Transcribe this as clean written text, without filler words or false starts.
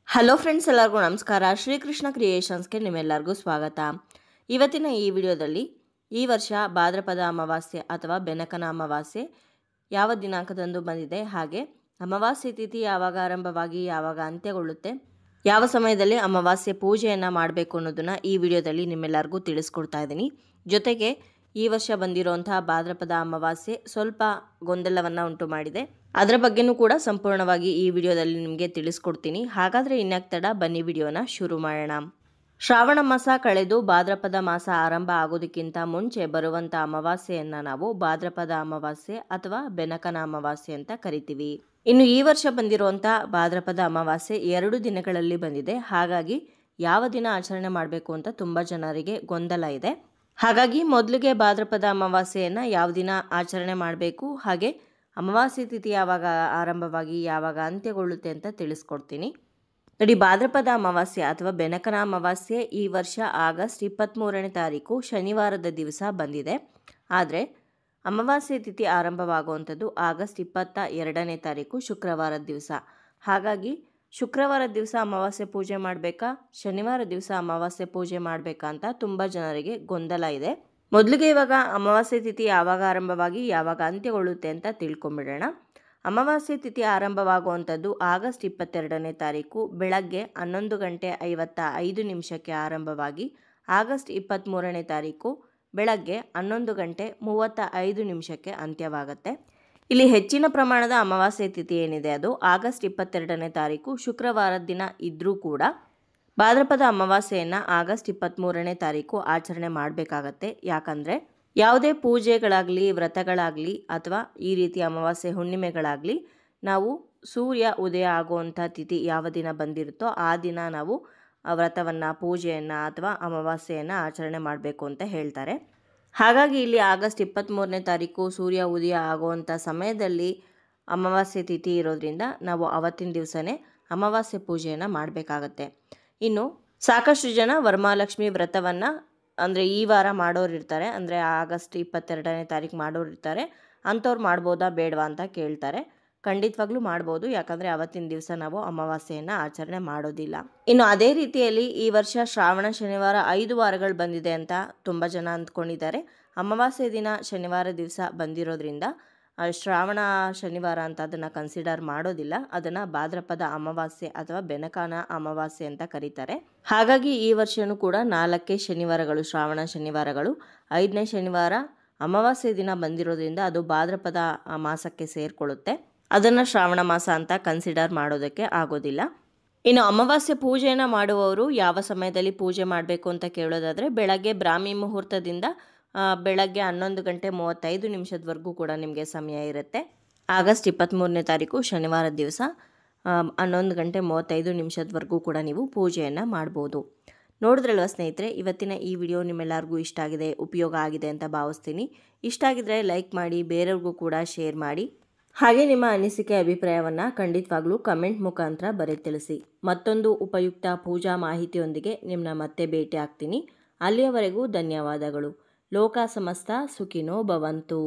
Hello friends, ಎಲ್ಲರಿಗೂ ನಮಸ್ಕಾರ. ಶ್ರೀಕೃಷ್ಣ ಕ್ರಿಯೇಷನ್ಸ್ಗೆ ನಿಮ್ಮೆಲ್ಲರಿಗೂ ಸ್ವಾಗತ. ಇವತ್ತಿನ ಈ ವಿಡಿಯೋದಲ್ಲಿ ಈ ವರ್ಷ ಭಾದ್ರಪದ ಅಮಾವಾಸ್ಯೆ ಅಥವಾ ಬೆನಕನ ಅಮಾವಾಸ್ಯೆ ಯಾವ ದಿನಾಂಕದಂದು ಬಂದಿದೆ, ಹಾಗೆ ಅಮಾವಾಸ್ಯೆ ತಿಥಿ ಯಾವಾಗ ಆರಂಭವಾಗಿ ಯಾವಾಗ ಅಂತ್ಯಗೊಳ್ಳುತ್ತೆ, ಯಾವ ಸಮಯದಲ್ಲಿ ಅಮಾವಾಸ್ಯೆ ಪೂಜೆಯನ್ನು ಮಾಡಬೇಕು ಅನ್ನೋದನ್ನು ಈ ವಿಡಿಯೋದಲ್ಲಿ ನಿಮ್ಮೆಲ್ಲರಿಗೂ ತಿಳಿಸ್ಕೊಡ್ತಾ ಇದ್ದೀನಿ. ಜೊತೆಗೆ ಈ ವರ್ಷ ಬಂದಿರುವಂತಹ ಭಾದ್ರಪದ ಅಮಾವಾಸ್ಯೆ ಸ್ವಲ್ಪ ಗೊಂದಲವನ್ನು ಉಂಟು ಮಾಡಿದೆ. ಅದರ ಬಗ್ಗೆನೂ ಕೂಡ ಸಂಪೂರ್ಣವಾಗಿ ಈ ವಿಡಿಯೋದಲ್ಲಿ ನಿಮಗೆ ತಿಳಿಸ್ಕೊಡ್ತೀನಿ. ಹಾಗಾದರೆ ಇನ್ಯಾಕೆ ತಡ, ಬನ್ನಿ ವಿಡಿಯೋನ ಶುರು ಮಾಡೋಣ. ಶ್ರಾವಣ ಮಾಸ ಕಳೆದು ಭಾದ್ರಪದ ಮಾಸ ಆರಂಭ ಆಗೋದಕ್ಕಿಂತ ಮುಂಚೆ ಬರುವಂಥ ಅಮಾವಾಸ್ಯೆಯನ್ನು ನಾವು ಭಾದ್ರಪದ ಅಮಾವಾಸ್ಯೆ ಅಥವಾ ಬೆನಕನ ಅಮಾವಾಸ್ಯೆ ಅಂತ ಕರಿತೀವಿ. ಇನ್ನು ಈ ವರ್ಷ ಬಂದಿರುವಂಥ ಭಾದ್ರಪದ ಅಮಾವಾಸ್ಯೆ 2 ದಿನಗಳಲ್ಲಿ ಬಂದಿದೆ. ಹಾಗಾಗಿ ಯಾವ ದಿನ ಆಚರಣೆ ಮಾಡಬೇಕು ಅಂತ ತುಂಬ ಜನರಿಗೆ ಗೊಂದಲ ಇದೆ. ಹಾಗಾಗಿ ಮೊದಲಿಗೆ ಭಾದ್ರಪದ ಅಮಾವಾಸ್ಯೆಯನ್ನು ಯಾವ ದಿನ ಆಚರಣೆ ಮಾಡಬೇಕು, ಹಾಗೆ ಅಮಾವಾಸ್ಯೆ ತಿಥಿ ಯಾವಾಗ ಆರಂಭವಾಗಿ ಯಾವಾಗ ಅಂತ್ಯಗೊಳ್ಳುತ್ತೆ ಅಂತ ತಿಳಿಸ್ಕೊಡ್ತೀನಿ. ನೋಡಿ, ಭಾದ್ರಪದ ಅಮಾವಾಸ್ಯೆ ಅಥವಾ ಬೆನಕನ ಅಮಾವಾಸ್ಯೆ ಈ ವರ್ಷ ಆಗಸ್ಟ್ 23ನೇ ತಾರೀಕು ಶನಿವಾರದ ದಿವಸ ಬಂದಿದೆ. ಆದರೆ ಅಮಾವಾಸ್ಯೆ ತಿಥಿ ಆರಂಭವಾಗುವಂಥದ್ದು ಆಗಸ್ಟ್ 22ನೇ ತಾರೀಕು ಶುಕ್ರವಾರದ ದಿವಸ. ಹಾಗಾಗಿ ಶುಕ್ರವಾರ ದಿವಸ ಅಮಾವಾಸ್ಯೆ ಪೂಜೆ ಮಾಡಬೇಕಾ, ಶನಿವಾರ ದಿವಸ ಅಮಾವಾಸ್ಯೆ ಪೂಜೆ ಮಾಡಬೇಕಾ ಅಂತ ತುಂಬ ಜನರಿಗೆ ಗೊಂದಲ ಇದೆ. ಮೊದಲಿಗೆ ಇವಾಗ ಅಮಾವಾಸ್ಯೆ ತಿಥಿ ಯಾವಾಗ ಆರಂಭವಾಗಿ ಯಾವಾಗ ಅಂತ್ಯಗೊಳ್ಳುತ್ತೆ ಅಂತ ತಿಳ್ಕೊಂಬಿಡೋಣ. ಅಮಾವಾಸ್ಯೆ ತಿಥಿ ಆರಂಭವಾಗುವಂಥದ್ದು ಆಗಸ್ಟ್ 22ನೇ ತಾರೀಕು ಬೆಳಗ್ಗೆ 11:55 ಆರಂಭವಾಗಿ ಆಗಸ್ಟ್ 23ನೇ ತಾರೀಕು ಬೆಳಗ್ಗೆ 11:35 ಅಂತ್ಯವಾಗುತ್ತೆ. ಇಲ್ಲಿ ಹೆಚ್ಚಿನ ಪ್ರಮಾಣದ ಅಮಾವಾಸ್ಯೆ ತಿಥಿ ಏನಿದೆ ಅದು ಆಗಸ್ಟ್ 22ನೇ ತಾರೀಕು ಶುಕ್ರವಾರದ ದಿನ ಇದ್ದರೂ ಕೂಡ ಭಾದ್ರಪದ ಅಮಾವಾಸ್ಯೆಯನ್ನು ಆಗಸ್ಟ್ 23ನೇ ತಾರೀಕು ಆಚರಣೆ ಮಾಡಬೇಕಾಗತ್ತೆ. ಯಾಕಂದರೆ ಯಾವುದೇ ಪೂಜೆಗಳಾಗಲಿ ವ್ರತಗಳಾಗಲಿ ಅಥವಾ ಈ ರೀತಿ ಅಮಾವಾಸ್ಯೆ ಹುಣ್ಣಿಮೆಗಳಾಗಲಿ ನಾವು ಸೂರ್ಯ ಉದಯ ಆಗುವಂಥ ತಿಥಿ ಯಾವ ದಿನ ಬಂದಿರುತ್ತೋ ಆ ದಿನ ನಾವು ವ್ರತವನ್ನು ಪೂಜೆಯನ್ನು ಅಥವಾ ಅಮಾವಾಸ್ಯೆಯನ್ನು ಆಚರಣೆ ಮಾಡಬೇಕು ಅಂತ ಹೇಳ್ತಾರೆ. ಹಾಗಾಗಿ ಇಲ್ಲಿ ಆಗಸ್ಟ್ 23ನೇ ತಾರೀಕು ಸೂರ್ಯ ಉದಯ ಆಗುವಂಥ ಸಮಯದಲ್ಲಿ ಅಮಾವಾಸ್ಯೆ ತಿಥಿ ಇರೋದ್ರಿಂದ ನಾವು ಅವತ್ತಿನ ದಿವಸನೇ ಅಮಾವಾಸ್ಯೆ ಪೂಜೆಯನ್ನು ಮಾಡಬೇಕಾಗತ್ತೆ. ಇನ್ನು ಸಾಕಷ್ಟು ಜನ ವರಮಹಾಲಕ್ಷ್ಮಿ ವ್ರತವನ್ನು ಅಂದರೆ ಈ ವಾರ ಮಾಡೋರು ಇರ್ತಾರೆ, ಅಂದರೆ ಆಗಸ್ಟ್ 22ನೇ ತಾರೀಕು ಮಾಡೋರು ಇರ್ತಾರೆ. ಅಂಥವ್ರು ಮಾಡ್ಬೋದಾ ಬೇಡವಾ ಅಂತ ಕೇಳ್ತಾರೆ. ಖಂಡಿತವಾಗ್ಲೂ ಮಾಡ್ಬೋದು, ಯಾಕಂದರೆ ಅವತ್ತಿನ ದಿವಸ ನಾವು ಅಮಾವಾಸ್ಯೆಯನ್ನು ಆಚರಣೆ ಮಾಡೋದಿಲ್ಲ. ಇನ್ನು ಅದೇ ರೀತಿಯಲ್ಲಿ ಈ ವರ್ಷ ಶ್ರಾವಣ ಶನಿವಾರ 5 ವಾರಗಳು ಬಂದಿದೆ ಅಂತ ತುಂಬ ಜನ ಅಂದ್ಕೊಂಡಿದ್ದಾರೆ. ಅಮಾವಾಸ್ಯೆ ದಿನ ಶನಿವಾರ ದಿವಸ ಬಂದಿರೋದ್ರಿಂದ ಶ್ರಾವಣ ಶನಿವಾರ ಅಂತ ಅದನ್ನು ಕನ್ಸಿಡರ್ ಮಾಡೋದಿಲ್ಲ. ಅದನ್ನು ಭಾದ್ರಪದ ಅಮಾವಾಸ್ಯೆ ಅಥವಾ ಬೆನಕನ ಅಮಾವಾಸ್ಯೆ ಅಂತ ಕರೀತಾರೆ. ಹಾಗಾಗಿ ಈ ವರ್ಷವೂ ಕೂಡ 4 ಶನಿವಾರಗಳು ಶ್ರಾವಣ ಶನಿವಾರಗಳು, 5ನೇ ಶನಿವಾರ ಅಮಾವಾಸ್ಯೆ ದಿನ ಬಂದಿರೋದ್ರಿಂದ ಅದು ಭಾದ್ರಪದ ಮಾಸಕ್ಕೆ ಸೇರಿಕೊಳ್ಳುತ್ತೆ. ಅದನ್ನು ಶ್ರಾವಣ ಮಾಸ ಅಂತ ಕನ್ಸಿಡರ್ ಮಾಡೋದಕ್ಕೆ ಆಗೋದಿಲ್ಲ. ಇನ್ನು ಅಮಾವಾಸ್ಯೆ ಪೂಜೆಯನ್ನು ಮಾಡುವವರು ಯಾವ ಸಮಯದಲ್ಲಿ ಪೂಜೆ ಮಾಡಬೇಕು ಅಂತ ಕೇಳೋದಾದರೆ ಬೆಳಗ್ಗೆ ಬ್ರಾಹ್ಮಿ ಮುಹೂರ್ತದಿಂದ ಬೆಳಗ್ಗೆ 11:35 ಕೂಡ ನಿಮಗೆ ಸಮಯ ಇರುತ್ತೆ. ಆಗಸ್ಟ್ 23ನೇ ತಾರೀಕು ಶನಿವಾರದ ದಿವಸ 11:35 ಕೂಡ ನೀವು ಪೂಜೆಯನ್ನು ಮಾಡ್ಬೋದು. ನೋಡಿದ್ರಲ್ವ ಸ್ನೇಹಿತರೆ, ಇವತ್ತಿನ ಈ ವಿಡಿಯೋ ನಿಮ್ಮೆಲ್ಲರಿಗೂ ಇಷ್ಟ ಆಗಿದೆ, ಉಪಯೋಗ ಆಗಿದೆ ಅಂತ ಭಾವಿಸ್ತೀನಿ. ಇಷ್ಟ ಆಗಿದ್ರೆ ಲೈಕ್ ಮಾಡಿ, ಬೇರೆಯವ್ರಿಗೂ ಕೂಡ ಶೇರ್ ಮಾಡಿ. ಹಾಗೆ ನಿಮ್ಮ ಅನಿಸಿಕೆ ಅಭಿಪ್ರಾಯವನ್ನು ಖಂಡಿತವಾಗ್ಲೂ ಕಮೆಂಟ್ ಮುಖಾಂತರ ಬರೆದು ತಿಳಿಸಿ. ಮತ್ತೊಂದು ಉಪಯುಕ್ತ ಪೂಜಾ ಮಾಹಿತಿಯೊಂದಿಗೆ ನಿಮ್ಮನ್ನ ಮತ್ತೆ ಭೇಟಿ ಆಗ್ತೀನಿ. ಅಲ್ಲಿಯವರೆಗೂ ಧನ್ಯವಾದಗಳು. ಲೋಕ ಸಮಸ್ತ ಸುಖಿನೋ ಭವಂತು.